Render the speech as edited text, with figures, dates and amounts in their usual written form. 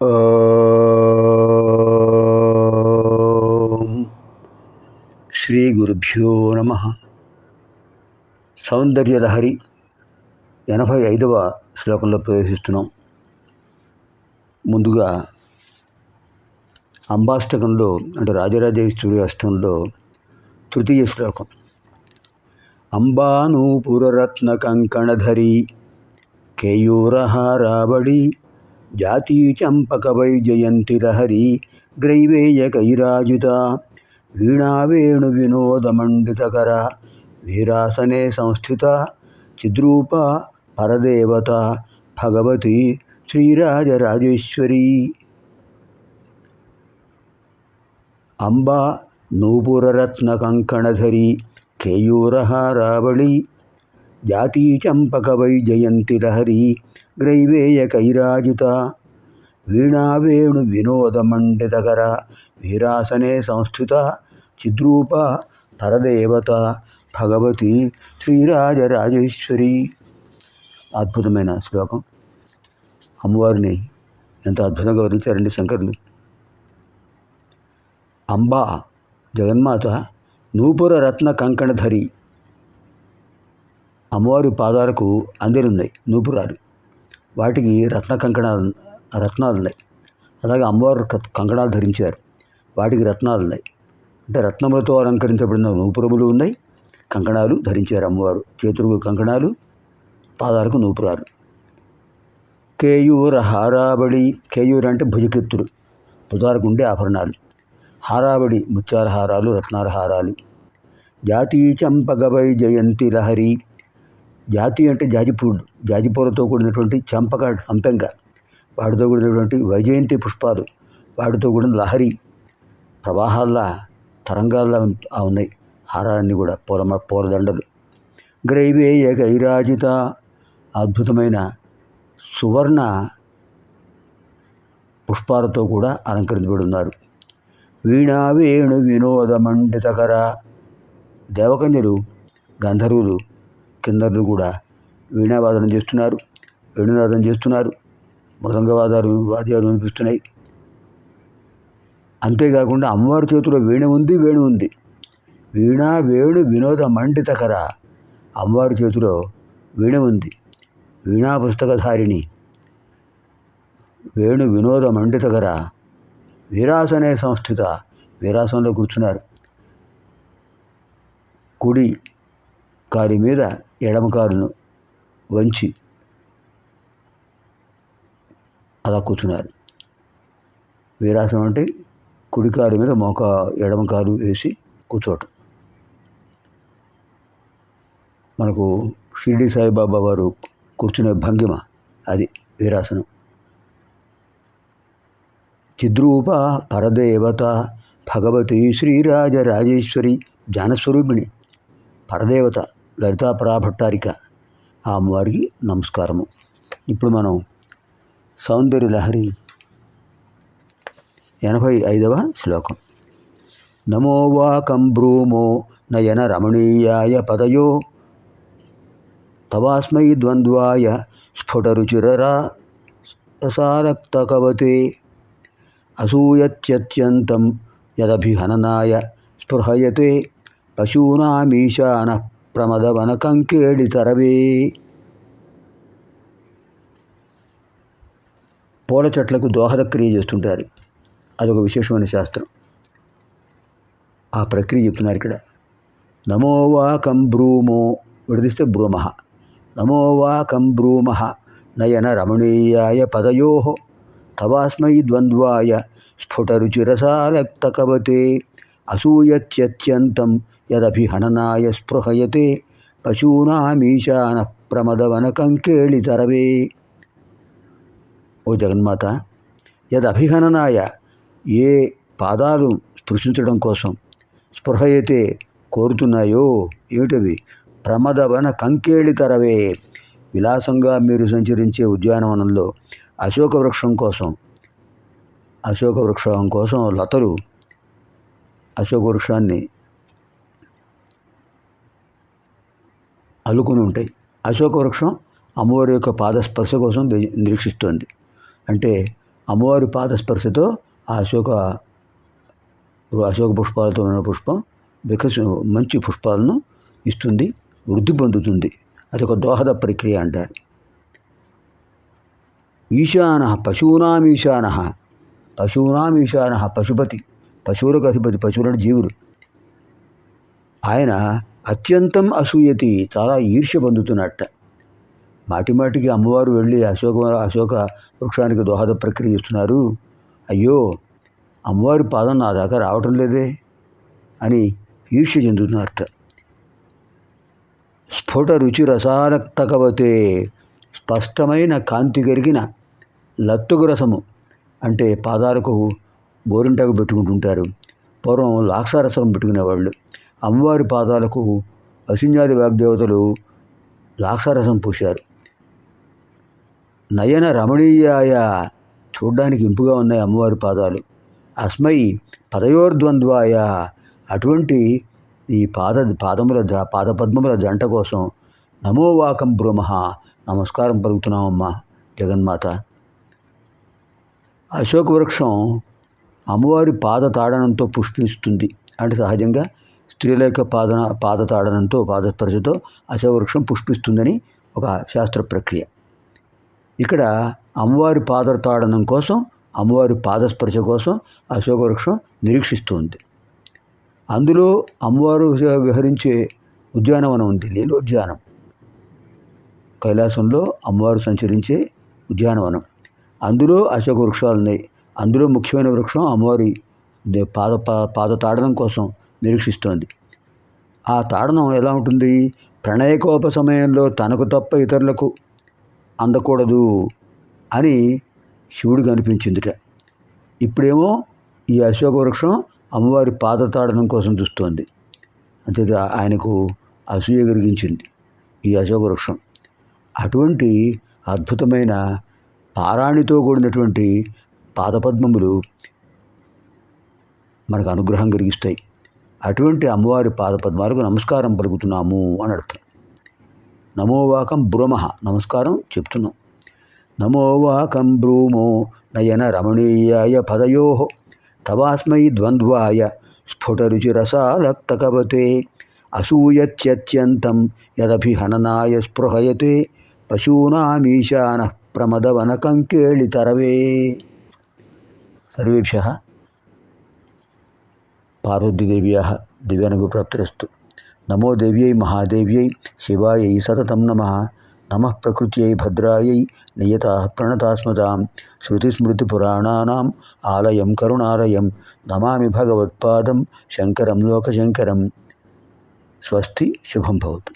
ఓం శ్రీ గురుభ్యో నమ. సౌందర్యలహరి 85వ శ్లోకంలో ప్రవేశిస్తున్నాం. ముందుగా అంబాష్టకంలో అంటే రాజరాజేశ్వరి అష్టంలో తృతీయ శ్లోకం. అంబానూపురరత్న కంకణధరి కేయూరహారావళి జాతీ చంపక వైజయంతి లహరి గ్రైవేయకైరాజుత వీణావేణు వినోదమండితకర వీరాసనే సంస్థిత చిద్రూప పరదేవత భగవతి శ్రీరాజరాజేశ్వరి. అంబా నూపురరత్న కంకణధరి కేయూరహారావళి జాతీ చంపక వైజయంతి లహరి గ్రైవేయకైరాజిత వీణావేణు వినోదమండితకర వీరాసనే సంస్థిత చిద్రూప పరదేవత భగవతి శ్రీరాజరాజేశ్వరి. అద్భుతమైన శ్లోకం. అమ్మవారిని ఎంత అద్భుతంగా వర్ణించారండి శంకరులు. అంబా జగన్మాత నూపుర రత్న కంకణధరి. అమ్మవారి పాదాలకు అందెలున్నాయి, నూపురాలు, వాటికి రత్నాలు ఉన్నాయి. అలాగే అమ్మవారు కంకణాలు ధరించారు, వాటికి రత్నాలు ఉన్నాయి. అంటే రత్నములతో అలంకరించబడిన నూపురములు ఉన్నాయి, కంకణాలు ధరించారు అమ్మవారు. చేతులకు కంకణాలు, పాదాలకు నూపురాలు. కేయూర హారాబడి. కేయూర అంటే భుజకీర్తులు, భుజాలకు ఉండే ఆభరణాలు. హారాబడి ముత్యాల హారాలు, రత్నాల హారాలు. జాతీ చంపక వైజయంతి లహరి. జాతి అంటే జాజిపూలు, జాజిపూలతో కూడినటువంటి సంపెంగ, వాటితో కూడినటువంటి వైజయంతి పుష్పాలు, వాటితో కూడిన లహరి, ప్రవాహాల్లా తరంగాల్లా ఉన్నాయి హారాలన్నీ కూడా, పూలదండలు. గ్రైవేయ గైరాజిత. అద్భుతమైన సువర్ణ పుష్పాలతో కూడా అలంకరించబడి ఉన్నారు. వీణా వేణు వినోదమండితకర. దేవకన్యలు, గంధర్వులు, కిన్నరులు కూడా వీణావాదనం చేస్తున్నారు, వేణునాదం చేస్తున్నారు, మృదంగవాదాలు వాద్యాలు వినిపిస్తున్నాయి. అంతేకాకుండా అమ్మవారి చేతిలో వేణు ఉంది. వీణా వేణు వినోద మండితకర. అమ్మవారి చేతిలో వీణ ఉంది. వీణా పుస్తకధారిణి, వేణు వినోద మండితకర వీరాసనే సంస్థిత. వీరాసనంలో కూర్చున్నారు. కుడి కాలి మీద ఎడమ కాలును వంచి అలా కూర్చున్నారు. వీరాసనం అంటే కుడి కాలు మీద ఎడమ కాలు వేసి కూర్చోవటం. మనకు షిరిడి సాయిబాబా వారు కూర్చునే భంగిమ అది వీరాసనం. చిద్రూప పరదేవత భగవతి శ్రీరాజరాజేశ్వరి. జ్ఞానస్వరూపిణి, పరదేవత లలితా పరాభట్టారిక. ఆ అమ్మవారికి నమస్కారము. ఇప్పుడు మనం సౌందర్యలహరి 85వ శ్లోకం. నమో వాకం బ్రూమో నయన రమణీయాయ పదయో తవాస్మై ద్వంద్వాయ స్ఫుటరుచిరసారక్తకవతే అసూయత్యత్యంతం యదభిహననాయ స్పృహయతే పశూనామీశాన ప్రమదవన కంకేడితరవే. పూల చెట్లకు దోహద క్రియ చేస్తుంటారు, అదొక విశేషమైన శాస్త్రం. ఆ ప్రక్రియ చెప్తున్నారు ఇక్కడ. నమో వాకం బ్రూమో, విడదీస్తే బ్రూమ. నమో వాకం బ్రూమ నయన రమణీయాయ పదయో తవాస్మై ద్వంద్వాయ స్ఫుటరుచిరసారక్తకవతే అసూయత్యత్యంతం యదభిహననాయ స్పృహయతే పశూనామీశాన ప్రమదవన కంకేళితరవే. ఓ జగన్మాత, యదభిహననాయ, ఏ పాదాలు స్పృశించడం కోసం, స్పృహయతే కోరుతున్నాయో, ఏమిటవి? ప్రమదవన కంకేళితరవే. విలాసంగా మీరు సంచరించే ఉద్యానవనంలో అశోక వృక్షం కోసం లతలు అశోక వృక్షాన్ని అల్లుకుని ఉంటాయి. అశోక వృక్షం అమ్మవారి యొక్క పాదస్పర్శ కోసం నిరీక్షిస్తోంది. అంటే అమ్మవారి పాదస్పర్శతో ఆ అశోక పుష్పాలతో ఉన్న పుష్పం మంచి పుష్పాలను ఇస్తుంది, వృద్ధి పొందుతుంది. అది ఒక దోహద ప్రక్రియ అంటారు. ఈశాన పశూనామీశాన, పశూనామీశాన పశుపతి, పశువులకు అధిపతి, పశువులను జీవులు. ఆయన అత్యంతం అసూయతి, చాలా ఈర్ష్య పొందుతున్నట్ట. మాటిమాటికి అమ్మవారు వెళ్ళి అశోక వృక్షానికి దోహద ప్రక్రియ ఇస్తున్నారు, అయ్యో అమ్మవారి పాదం నా దాకా రావటం లేదే అని ఈర్ష్య చెందుతున్నారట. స్ఫుట రుచి రసాలక్తకవతే, స్పష్టమైన కాంతి కలిగిన లత్తుగు రసము, అంటే పాదాలకు గోరింటాకు పెట్టుకుంటుంటారు. పూర్వం లాక్షారసం పెట్టుకునేవాళ్ళు. అమ్మవారి పాదాలకు అసిన్యాది వాగ్దేవతలు లాక్షారసం పూశారు. నయన రమణీయాయ, చూడ్డానికి ఇంపుగా ఉన్నాయి అమ్మవారి పాదాలు. అస్మై పదయోర్ద్వంద్వాయ, అటువంటి ఈ పాదపద్మముల జంట కోసం నమోవాకం బ్రూమః, నమస్కారం పలుకుతున్నామమ్మా జగన్మాత. అశోక వృక్షం అమ్మవారి పాద తాడనంతో పుష్పిస్తుంది. అంటే సహజంగా స్త్రీల యొక్క పాద తాడనంతో, పాదస్పర్శతో అశోక వృక్షం పుష్పిస్తుందని ఒక శాస్త్ర ప్రక్రియ. ఇక్కడ అమ్మవారి పాద తాడనం కోసం, అమ్మవారి పాదస్పర్శ కోసం అశోక వృక్షం నిరీక్షిస్తుంది. అందులో అమ్మవారు విహరించే ఉద్యానవనం ఉంది, లీలోద్యానం. కైలాసంలో అమ్మవారు సంచరించే ఉద్యానవనం, అందులో అశోక వృక్షాలు ఉన్నాయి. అందులో ముఖ్యమైన వృక్షం అమ్మవారి పాద తాడనం కోసం నిరీక్షిస్తోంది. ఆ తాడనం ఎలా ఉంటుంది? ప్రణయకోప సమయంలో తనకు తప్ప ఇతరులకు అందకూడదు అని శివుడికి అనిపించిందిట. ఇప్పుడేమో ఈ అశోక వృక్షం అమ్మవారి పాద తాడనం కోసం చూస్తోంది. అంతే ఆయనకు అసూయ కలిగించింది ఈ అశోక వృక్షం. అటువంటి అద్భుతమైన పారాణితో కూడినటువంటి పాదపద్మములు మనకు అనుగ్రహం కలిగిస్తాయి. అటువంటి అమ్మవారి పాదపద్మాలకు నమస్కారం పలుకుతున్నాము అని అర్థం. నమోవాకం బ్రూమః, నమస్కారం చెప్తున్నాం. నమోవాకం బ్రూమో నయన రమణీయాయ పదయో తవాస్మై ద్వంద్వాయ స్ఫుటరుచిరసాలక్తకవతే అసూయత్యత్యంతం యదభిహననాయ స్పృహయతే పశూనామీశాన ప్రమదవనకంకేళితరవే. సర్వేభ్యః పార్వతీదేవ్యాः దివ్యానుగ్రహప్రాప్తిరస్తు. నమో దేవ్యై మహాదేవ్యై శివాయై సతతం నమః. నమః ప్రకృత్యై భద్రాయై నియతాః ప్రణతాస్మతాం. శృతిస్మృతిపురాణానాం ఆలయం కరుణాలయం నమామి భగవత్పాదం శంకరం లోకశంకరం. స్వస్తి, శుభం భవతు.